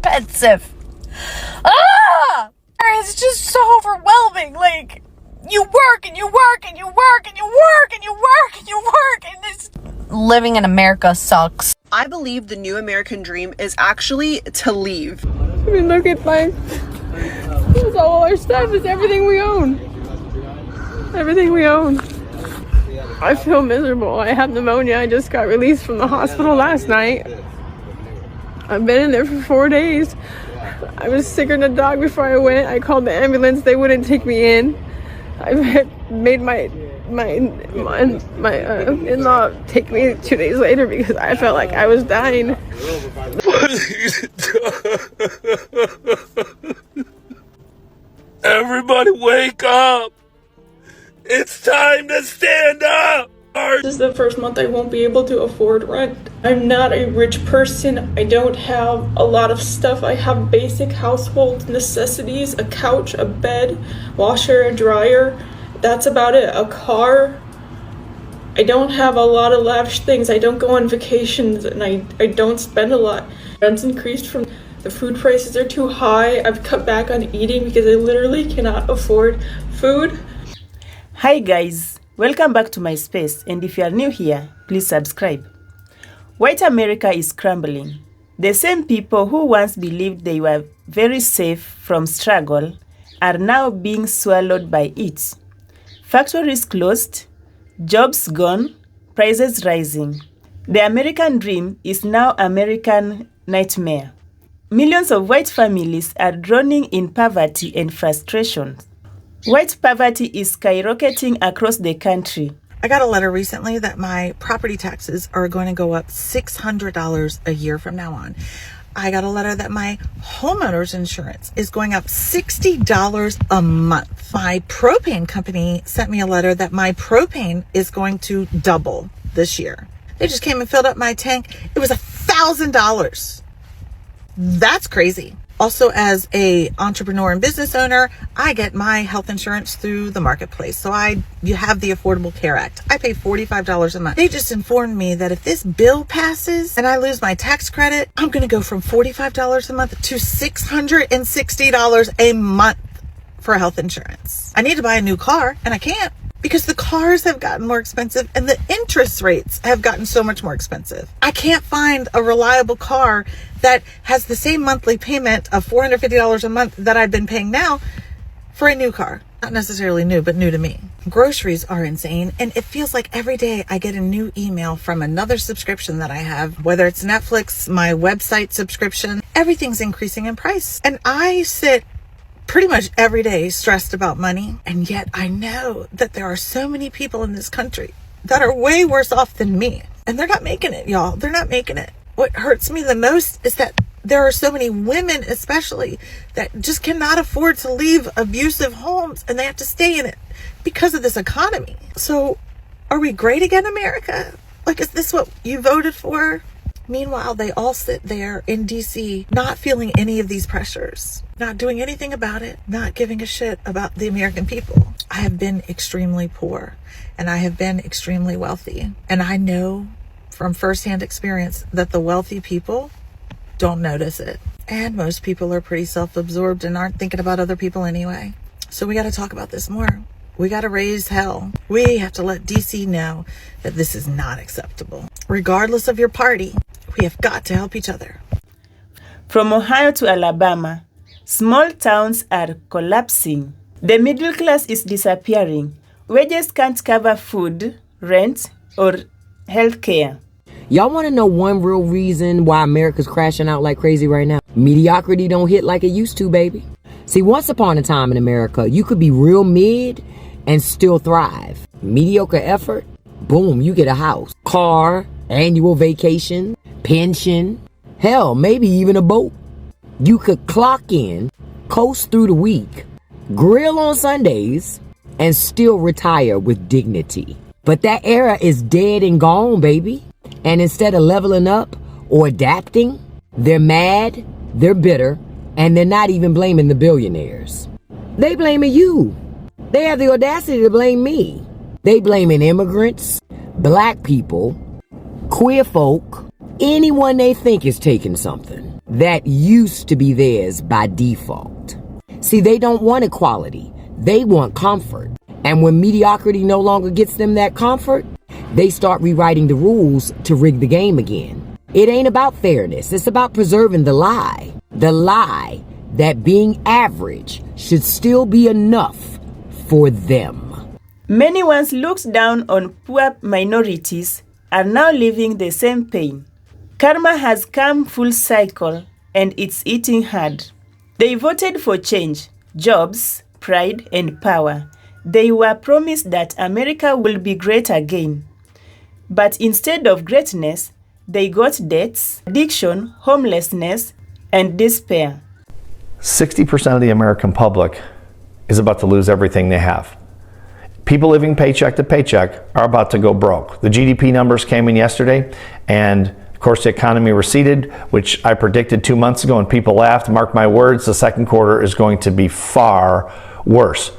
expensive. It's just so overwhelming. Like, you work and you work and you work and you work and you work and you work, and it's living in America sucks. I believe the new American dream is actually to leave. I mean, look at all our stuff is everything we own. Everything we own. I feel miserable. I have pneumonia. I just got released from the hospital last night. I've been in there for 4 days. I was sicker than a dog before I went. I called the ambulance. They wouldn't take me in. I made my in-law take me 2 days later because I felt like I was dying. Everybody wake up! It's time to stand up! This is the first month I won't be able to afford rent. I'm not a rich person. I don't have a lot of stuff. I have basic household necessities, a couch, a bed, washer, a dryer. That's about it. A car. I don't have a lot of lavish things. I don't go on vacations, and I don't spend a lot. Rent's increased from the food prices are too high. I've cut back on eating because I literally cannot afford food. Hi guys, welcome back to my space, and if you are new here, please subscribe. White America is crumbling. The same people who once believed they were very safe from struggle are now being swallowed by it. Factories closed, jobs gone, prices rising. The American dream is now American nightmare. Millions of white families are drowning in poverty and frustration. White poverty is skyrocketing across the country. I got a letter recently that my property taxes are going to go up $600 a year from now on. I got a letter that my homeowner's insurance is going up $60 a month. My propane company sent me a letter that my propane is going to double this year. They just came and filled up my tank. It was $1,000. That's crazy. Also, as a entrepreneur and business owner, I get my health insurance through the marketplace. So you have the Affordable Care Act. I pay $45 a month. They just informed me that if this bill passes and I lose my tax credit, I'm going to go from $45 a month to $660 a month for health insurance. I need to buy a new car, and I can't because the cars have gotten more expensive and the interest rates have gotten so much more expensive. I can't find a reliable car that has the same monthly payment of $450 a month that I've been paying now for a new car. Not necessarily new, but new to me. Groceries are insane, and it feels like every day I get a new email from another subscription that I have, whether it's Netflix, my website subscription. Everything's increasing in price, and I sit pretty much every day stressed about money, and yet I know that there are so many people in this country that are way worse off than me, and they're not making it, y'all. They're not making it. What hurts me the most is that there are so many women, especially, that just cannot afford to leave abusive homes, and they have to stay in it because of this economy. So are we great again, America? Like, is this what you voted for? Meanwhile, they all sit there in DC, not feeling any of these pressures, not doing anything about it, not giving a shit about the American people. I have been extremely poor, and I have been extremely wealthy. And I know from firsthand experience that the wealthy people don't notice it. And most people are pretty self-absorbed and aren't thinking about other people anyway. So we got to talk about this more. We got to raise hell. We have to let DC know that this is not acceptable. Regardless of your party, we have got to help each other. From Ohio to Alabama, small towns are collapsing. The middle class is disappearing. Wages can't cover food, rent, or health care. Y'all want to know one real reason why America's crashing out like crazy right now? Mediocrity don't hit like it used to, baby. See, once upon a time in America, you could be real mid and still thrive. Mediocre effort, boom, you get a house, car, annual vacation, pension, hell, maybe even a boat. You could clock in, coast through the week, grill on Sundays, and still retire with dignity. But that era is dead and gone, baby. And instead of leveling up or adapting, they're mad, they're bitter, and they're not even blaming the billionaires. They blaming you. They have the audacity to blame me. They blaming immigrants, black people, queer folk, anyone they think is taking something. that used to be theirs by default. See, they don't want equality. They want comfort. And when mediocrity no longer gets them that comfort, they start rewriting the rules to rig the game again. It ain't about fairness. It's about preserving the lie. The lie that being average should still be enough for them. Many once looked down on poor minorities are now living the same pain. Karma has come full circle and it's eating hard. They voted for change, jobs, pride, and power. They were promised that America will be great again. But instead of greatness, they got debts, addiction, homelessness, and despair. 60% of the American public is about to lose everything they have. People living paycheck to paycheck are about to go broke. The GDP numbers came in yesterday, and of course the economy receded, which I predicted 2 months ago, and people laughed. Mark my words, the second quarter is going to be far worse.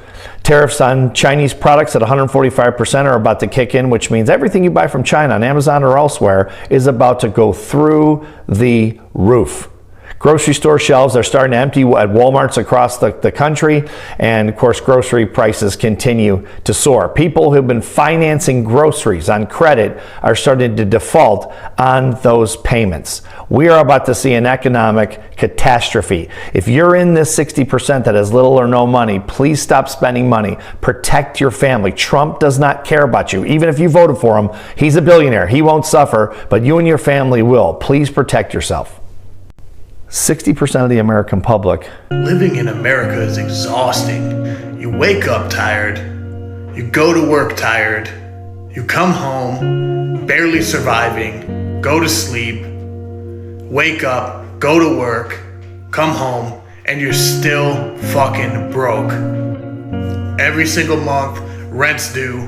Tariffs on Chinese products at 145% are about to kick in, which means everything you buy from China on Amazon or elsewhere is about to go through the roof. Grocery store shelves are starting to empty at Walmarts across the country, and of course grocery prices continue to soar. People who've been financing groceries on credit are starting to default on those payments. We are about to see an economic catastrophe. If you're in this 60% that has little or no money, please stop spending money. Protect your family. Trump does not care about you. Even if you voted for him, he's a billionaire. He won't suffer, but you and your family will. Please protect yourself. 60% of the American public. Living in America is exhausting. You wake up tired, you go to work tired, you come home barely surviving, go to sleep, wake up, go to work, come home, and you're still fucking broke. Every single month, rent's due,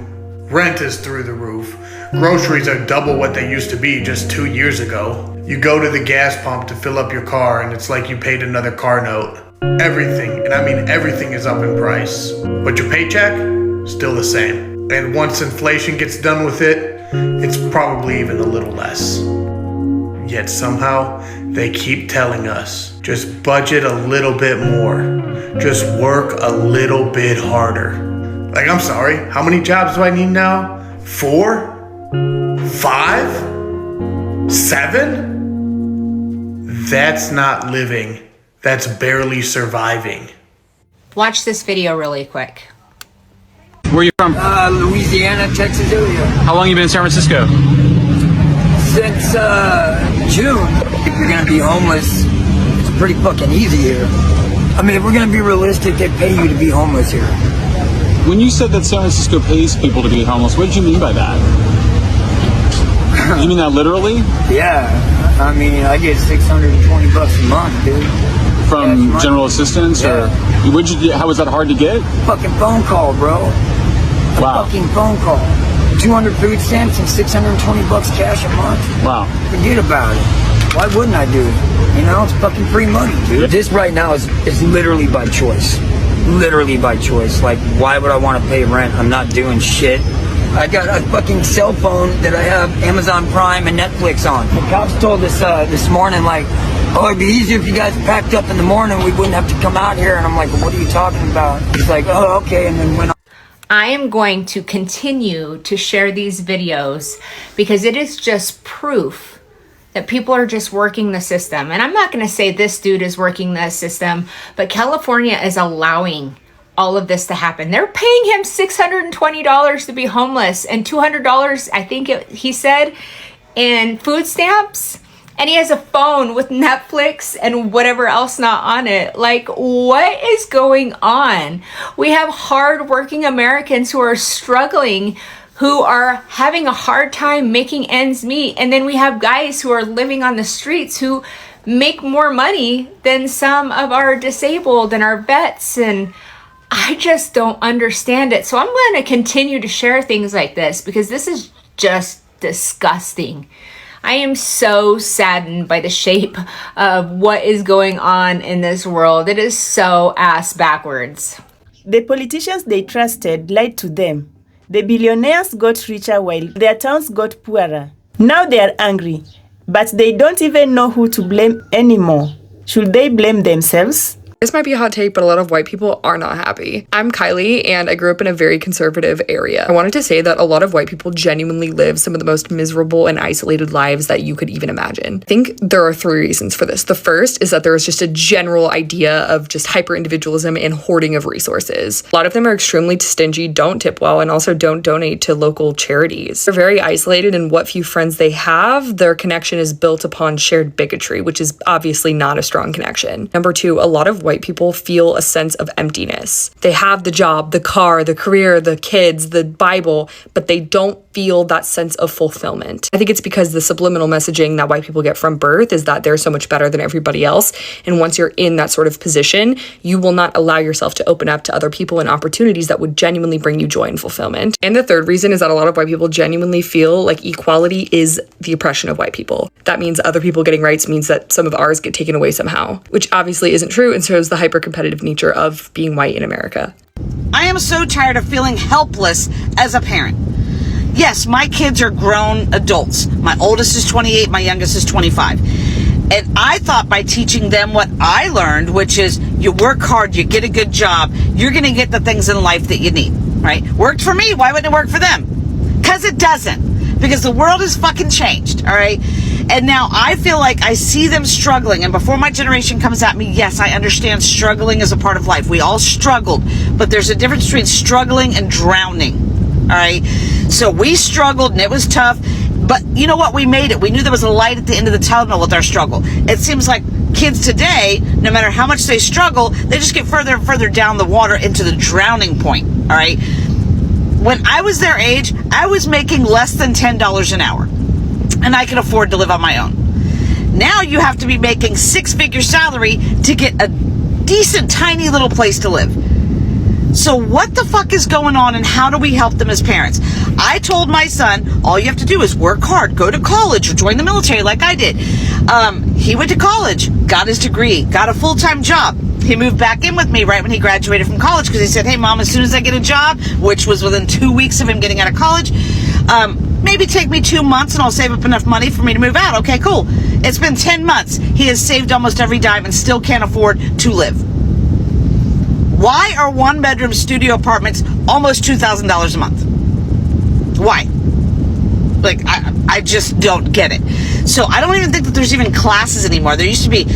rent is through the roof, groceries are double what they used to be just 2 years ago. You go to the gas pump to fill up your car and it's like you paid another car note. Everything, and I mean everything, is up in price. But your paycheck, still the same. And once inflation gets done with it, it's probably even a little less. Yet somehow, they keep telling us, just budget a little bit more. Just work a little bit harder. Like, I'm sorry, how many jobs do I need now? 4? 5? 7? That's not living. That's barely surviving. Watch this video really quick. Where are you from? Louisiana, Texas area. How long you been in San Francisco? Since June. If you're gonna be homeless, it's pretty fucking easy here. I mean, if we're gonna be realistic, they pay you to be homeless here. When you said that San Francisco pays people to be homeless, what did you mean by that? You mean that literally? Yeah. I mean, I get $620 a month, dude. From general assistance, yeah. Or how was that hard to get? Fucking phone call, bro. Wow. Fucking phone call. 200 food stamps and $620 cash a month. Wow. Forget about it. Why wouldn't I do it? You know, it's fucking free money, dude. Yeah. This right now is literally by choice. Literally by choice. Like, why would I want to pay rent? I'm not doing shit. I got a fucking cell phone that I have Amazon Prime and Netflix on. The cops told us this morning, like, oh, it'd be easier if you guys packed up in the morning. We wouldn't have to come out here. And I'm like, well, what are you talking about? He's like, oh, okay. And then went on. I am going to continue to share these videos because it is just proof that people are just working the system. And I'm not going to say this dude is working the system, but California is allowing all of this to happen. They're paying him $620 to be homeless and $200, I think he said, in food stamps. And he has a phone with Netflix and whatever else not on it. Like, what is going on? We have hardworking Americans who are struggling, who are having a hard time making ends meet. And then we have guys who are living on the streets who make more money than some of our disabled and our vets. And I just don't understand it. So I'm going to continue to share things like this because this is just disgusting. I am so saddened by the shape of what is going on in this world. It is so ass backwards. The politicians they trusted lied to them. The billionaires got richer while their towns got poorer. Now they are angry, but they don't even know who to blame anymore. Should they blame themselves? This might be a hot take, but a lot of white people are not happy. I'm Kylie, and I grew up in a very conservative area. I wanted to say that a lot of white people genuinely live some of the most miserable and isolated lives that you could even imagine. I think there are 3 reasons for this. The first is that there is just a general idea of just hyper-individualism and hoarding of resources. A lot of them are extremely stingy, don't tip well, and also don't donate to local charities. They're very isolated, and what few friends they have, their connection is built upon shared bigotry, which is obviously not a strong connection. Number 2, a lot of white people feel a sense of emptiness. They have the job, the car, the career, the kids, the Bible, but they don't feel that sense of fulfillment. I think it's because the subliminal messaging that white people get from birth is that they're so much better than everybody else. And once you're in that sort of position, you will not allow yourself to open up to other people and opportunities that would genuinely bring you joy and fulfillment. And the third reason is that a lot of white people genuinely feel like equality is the oppression of white people. That means other people getting rights means that some of ours get taken away somehow, which obviously isn't true and shows the hyper-competitive nature of being white in America. I am so tired of feeling helpless as a parent. Yes, my kids are grown adults. My oldest is 28, my youngest is 25. And I thought by teaching them what I learned, which is you work hard, you get a good job, you're going to get the things in life that you need, right? Worked for me, why wouldn't it work for them? Because it doesn't. Because the world has fucking changed, all right? And now I feel like I see them struggling. And before my generation comes at me, yes, I understand struggling is a part of life. We all struggled. But there's a difference between struggling and drowning, all right? So we struggled and it was tough. But you know what? We made it. We knew there was a light at the end of the tunnel with our struggle. It seems like kids today, no matter how much they struggle, they just get further and further down the water into the drowning point, all right? When I was their age, I was making less than $10 an hour, and I could afford to live on my own. Now you have to be making 6-figure salary to get a decent, tiny little place to live. So what the fuck is going on, and how do we help them as parents? I told my son, all you have to do is work hard, go to college, or join the military like I did. He went to college, got his degree, got a full-time job. He moved back in with me right when he graduated from college because he said, hey, Mom, as soon as I get a job, which was within 2 weeks of him getting out of college, maybe take me 2 months and I'll save up enough money for me to move out. Okay, cool. It's been 10 months. He has saved almost every dime and still can't afford to live. Why are 1-bedroom studio apartments almost $2,000 a month? Why? Like, I just don't get it. So I don't even think that there's even classes anymore. There used to be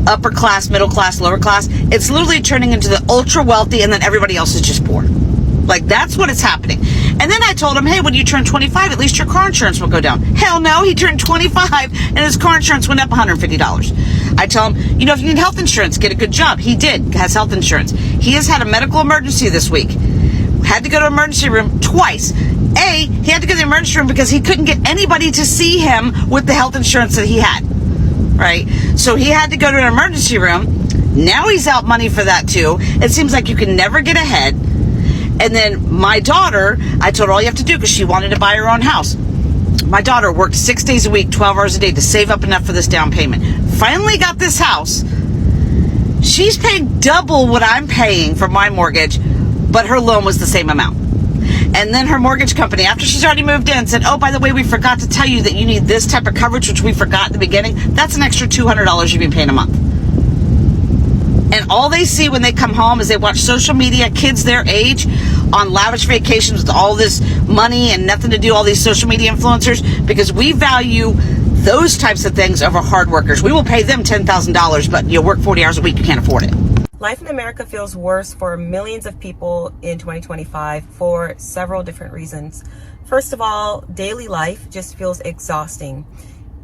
upper class, middle class, lower class. It's literally turning into the ultra wealthy and then everybody else is just poor. Like, that's what is happening. And then I told him, hey, when you turn 25, at least your car insurance will go down. Hell no, he turned 25 and his car insurance went up $150. I tell him, if you need health insurance, get a good job. He has health insurance. He has had a medical emergency this week. Had to go to an emergency room twice. He had to go to the emergency room because he couldn't get anybody to see him with the health insurance that he had. Right? So he had to go to an emergency room. Now he's out money for that too. It seems like you can never get ahead. And then my daughter, I told her all you have to do because she wanted to buy her own house. My daughter worked 6 days a week, 12 hours a day to save up enough for this down payment. Finally got this house. She's paying double what I'm paying for my mortgage, but her loan was the same amount. And then her mortgage company, after she's already moved in, said, oh, by the way, we forgot to tell you that you need this type of coverage, which we forgot at the beginning. That's an extra $200 you've been paying a month. And all they see when they come home is they watch social media, kids their age, on lavish vacations with all this money and nothing to do, all these social media influencers, because we value those types of things over hard workers. We will pay them $10,000, but you'll work 40 hours a week, you can't afford it. Life in America feels worse for millions of people in 2025 for several different reasons. First of all, daily life just feels exhausting.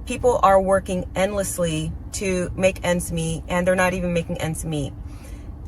People are working endlessly to make ends meet, and they're not even making ends meet.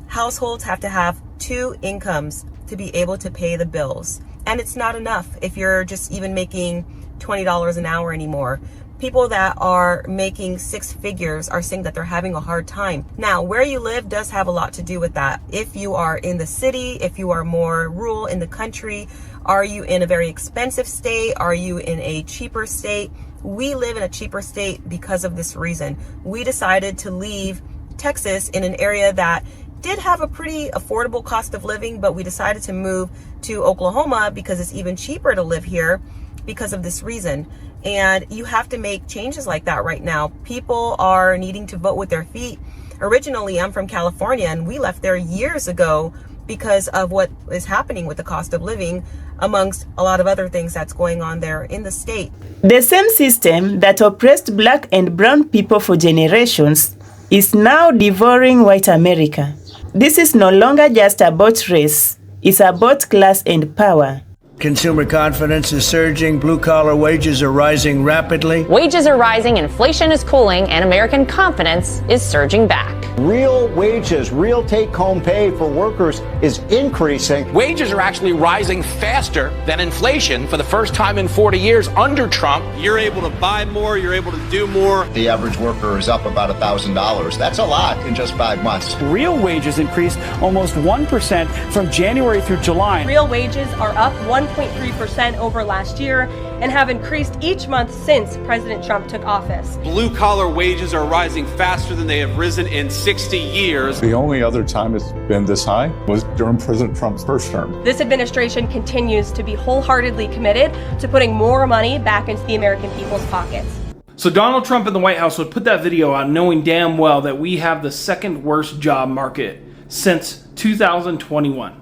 Households have to have 2 incomes to be able to pay the bills. And it's not enough if you're just even making $20 an hour anymore. People that are making 6 figures are saying that they're having a hard time. Now, where you live does have a lot to do with that. If you are in the city, if you are more rural in the country, are you in a very expensive state? Are you in a cheaper state? We live in a cheaper state because of this reason. We decided to leave Texas in an area that did have a pretty affordable cost of living, but we decided to move to Oklahoma because it's even cheaper to live here, because of this reason. And you have to make changes like that right now. People are needing to vote with their feet. Originally, I'm from California, and we left there years ago because of what is happening with the cost of living, amongst a lot of other things that's going on there in the state. The same system that oppressed black and brown people for generations is now devouring white America. This is no longer just about race, it's about class and power. Consumer confidence is surging, blue-collar wages are rising rapidly. Wages are rising, inflation is cooling, and American confidence is surging back. Real wages, real take-home pay for workers is increasing. Wages are actually rising faster than inflation for the first time in 40 years under Trump. You're able to buy more, you're able to do more. The average worker is up about $1,000. That's a lot in just 5 months. Real wages increased almost 1% from January through July. Real wages are up 1.3% over last year and have increased each month since President Trump took office. Blue-collar wages are rising faster than they have risen in 60 years. The only other time it's been this high was during President Trump's first term. This administration continues to be wholeheartedly committed to putting more money back into the American people's pockets. So Donald Trump in the White House would put that video out knowing damn well that we have the second worst job market since 2021.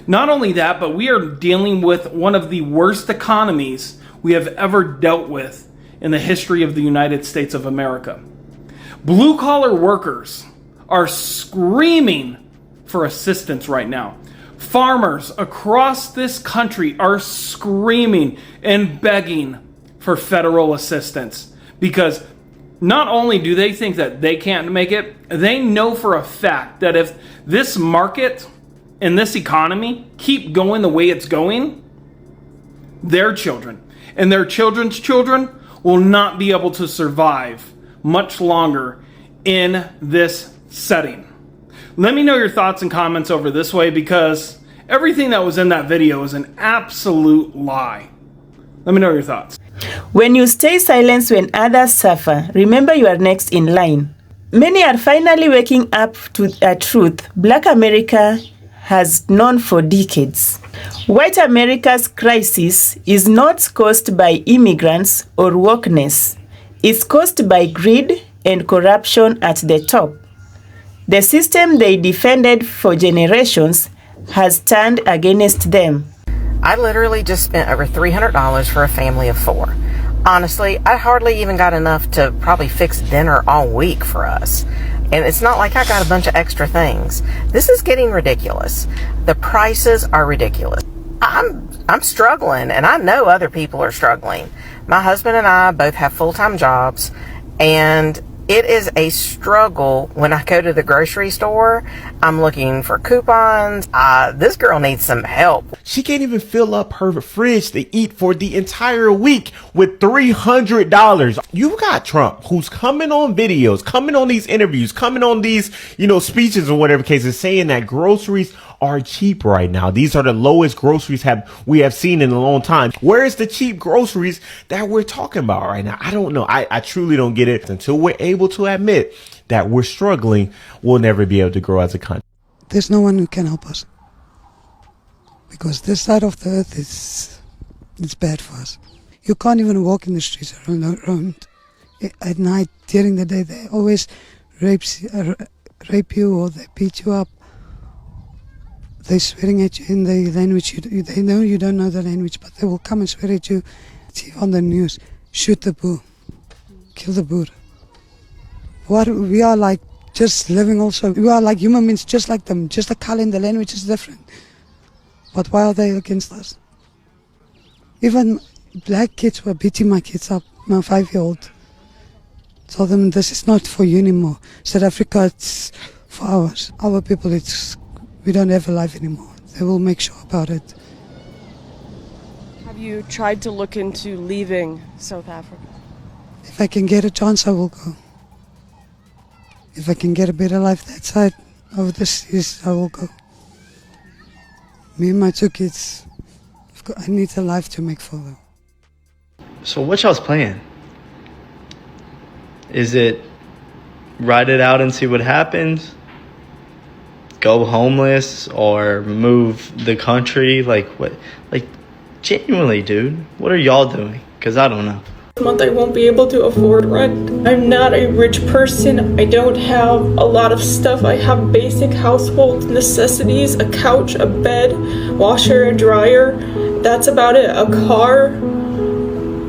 Not only that, but we are dealing with one of the worst economies we have ever dealt with in the history of the United States of America. Blue-collar workers are screaming for assistance right now. Farmers across this country are screaming and begging for federal assistance because not only do they think that they can't make it, they know for a fact that if this market and this economy keep going the way it's going, their children and their children's children will not be able to survive much longer in this setting. Let me know your thoughts and comments over this way because everything that was in that video is an absolute lie. Let me know your thoughts. When you stay silent when others suffer, remember you are next in line. Many are finally waking up to a truth Black America has known for decades. White America's crisis is not caused by immigrants or wokeness. It's caused by greed and corruption at the top. The system they defended for generations has turned against them. I literally just spent over $300 for a family of 4. Honestly, I hardly even got enough to probably fix dinner all week for us. And it's not like I got a bunch of extra things. This is getting ridiculous. The prices are ridiculous. I'm struggling, and I know other people are struggling. My husband and I both have full-time jobs, and it is a struggle when I go to the grocery store. I'm looking for coupons. This girl needs some help. She can't even fill up her fridge to eat for the entire week with $300. You got Trump, who's coming on videos, coming on these interviews, coming on these, speeches or whatever case, is saying that groceries are cheap right now. These are the lowest groceries we have seen in a long time. Where is the cheap groceries that we're talking about right now? I don't know. I truly don't get it. Until we're able to admit that we're struggling, we'll never be able to grow as a country. There's no one who can help us because this side of the earth it's bad for us. You can't even walk in the streets around at night. During the day, they always rape you or they beat you up. They're swearing at you in the language. They know you don't know the language, but they will come and swear at you. See on the news, shoot the Boer, kill the Boer. What we are like, just living also. We are like human beings, just like them. Just the color and the language is different. But why are they against us? Even black kids were beating my kids up, my 5-year-old. Told them this is not for you anymore. South Africa, it's for ours. Our people, we don't have a life anymore. They will make sure about it. Have you tried to look into leaving South Africa? If I can get a chance, I will go. If I can get a better life that side of the seas, I will go. Me and my 2 kids, I need a life to make for them. So what y'all's plan? Is it ride it out and see what happens? Go homeless or move the country? Like what? Like Genuinely, dude. What are y'all doing? Because I don't know. This month I won't be able to afford rent. I'm not a rich person. I don't have a lot of stuff. I have basic household necessities, a couch, a bed, washer, a dryer. That's about it. A car.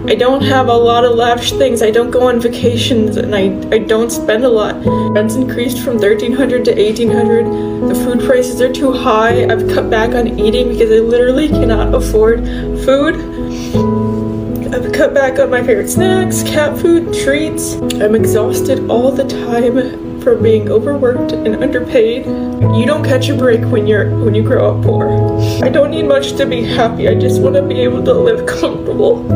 I don't have a lot of lavish things. I don't go on vacations, and I don't spend a lot. Rent's increased from $1,300 to $1,800. The food prices are too high. I've cut back on eating because I literally cannot afford food. I've cut back on my favorite snacks, cat food, treats. I'm exhausted all the time from being overworked and underpaid. You don't catch a break when you grow up poor. I don't need much to be happy. I just want to be able to live comfortable.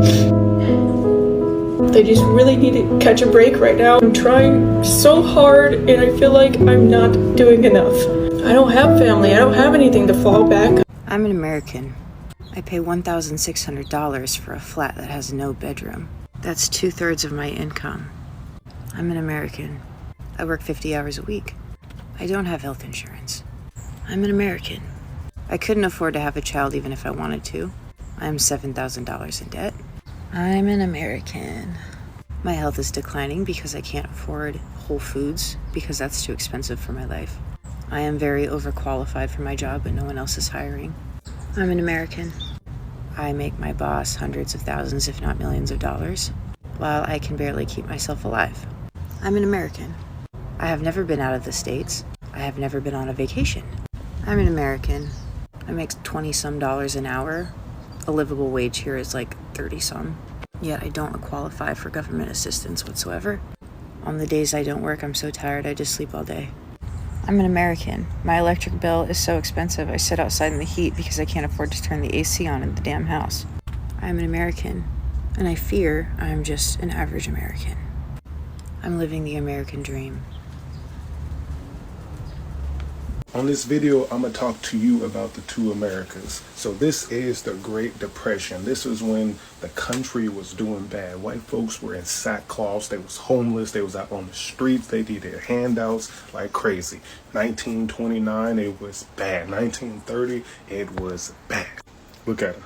I just really need to catch a break right now. I'm trying so hard and I feel like I'm not doing enough. I don't have family. I don't have anything to fall back on. I'm an American. I pay $1,600 for a flat that has no bedroom. That's 2/3 of my income. I'm an American. I work 50 hours a week. I don't have health insurance. I'm an American. I couldn't afford to have a child even if I wanted to. I'm $7,000 in debt. I'm an American. My health is declining because I can't afford Whole Foods because that's too expensive for my life. I am very overqualified for my job, but no one else is hiring. I'm an American. I make my boss hundreds of thousands, if not millions of dollars, while I can barely keep myself alive. I'm an American. I have never been out of the States. I have never been on a vacation. I'm an American. I make $20-some an hour. A livable wage here is like 30-some. Yet I don't qualify for government assistance whatsoever. On the days I don't work, I'm so tired I just sleep all day. I'm an American. My electric bill is so expensive I sit outside in the heat because I can't afford to turn the AC on in the damn house. I'm an American, and I fear I'm just an average American. I'm living the American dream. On this video, I'm going to talk to you about the two Americas. So this is the Great Depression. This is when the country was doing bad. White folks were in sackcloths. They was homeless. They was out on the streets. They needed handouts like crazy. 1929, it was bad. 1930, it was bad. Look at them.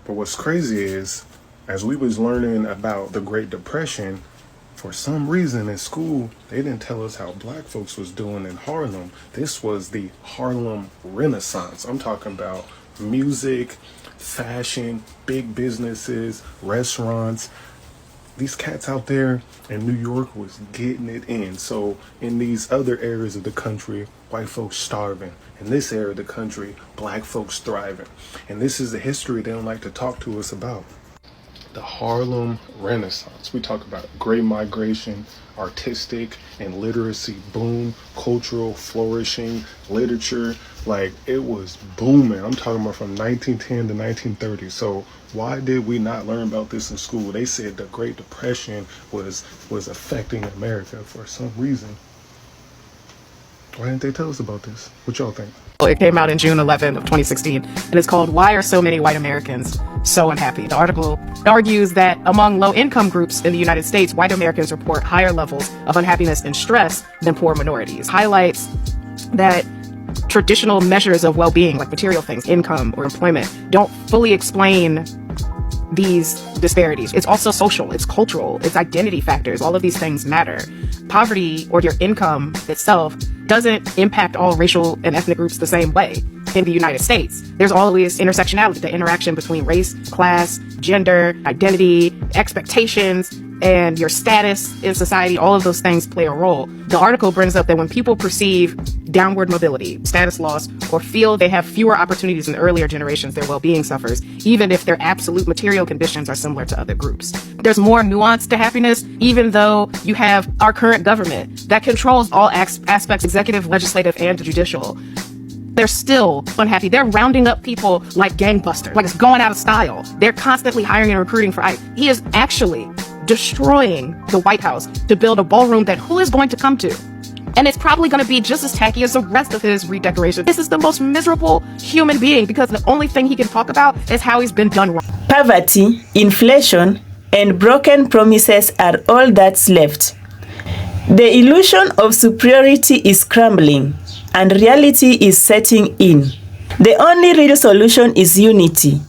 But what's crazy is, as we was learning about the Great Depression, for some reason in school, they didn't tell us how black folks was doing in Harlem. This was the Harlem Renaissance. I'm talking about music, fashion, big businesses, restaurants. These cats out there in New York was getting it in. So in these other areas of the country, white folks starving. In this area of the country, black folks thriving. And this is the history they don't like to talk to us about. The Harlem Renaissance. We talk about great migration, artistic and literacy boom, cultural flourishing, literature. Like, it was booming. I'm talking about from 1910 to 1930. So why did we not learn about this in school? They said the Great Depression was affecting America for some reason. Why didn't they tell us about this? What y'all think? It came out in June 11 of 2016, and it's called "Why Are So Many White Americans So Unhappy?" The article argues that among low-income groups in the United States, white Americans report higher levels of unhappiness and stress than poor minorities. Highlights that traditional measures of well-being, like material things, income or employment, don't fully explain these disparities. It's also social, it's cultural, it's identity factors. All of these things matter. Poverty or your income itself doesn't impact all racial and ethnic groups the same way. In the United States, there's always intersectionality, the interaction between race, class, gender, identity, expectations, and your status in society. All of those things play a role. The article brings up that when people perceive downward mobility, status loss, or feel they have fewer opportunities in earlier generations, their well-being suffers, even if their absolute material conditions are similar to other groups. There's more nuance to happiness, even though you have our current government that controls all aspects, executive, legislative, and judicial. They're still unhappy. They're rounding up people like gangbusters, like it's going out of style. They're constantly hiring and recruiting for ICE. He is actually destroying the White House to build a ballroom that who is going to come to? And it's probably going to be just as tacky as the rest of his redecoration. This is the most miserable human being because the only thing he can talk about is how he's been done wrong. Poverty, inflation, and broken promises are all that's left. The illusion of superiority is crumbling, and reality is setting in. The only real solution is unity.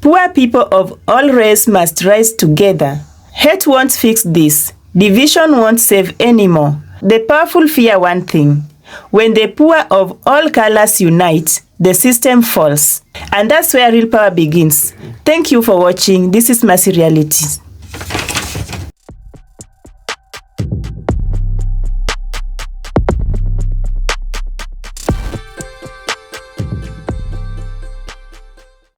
Poor people of all races must rise together. Hate won't fix this. Division won't save anymore. The powerful fear one thing. When the poor of all colors unite, the system falls. And that's where real power begins. Thank you for watching. This is Mercy Realities.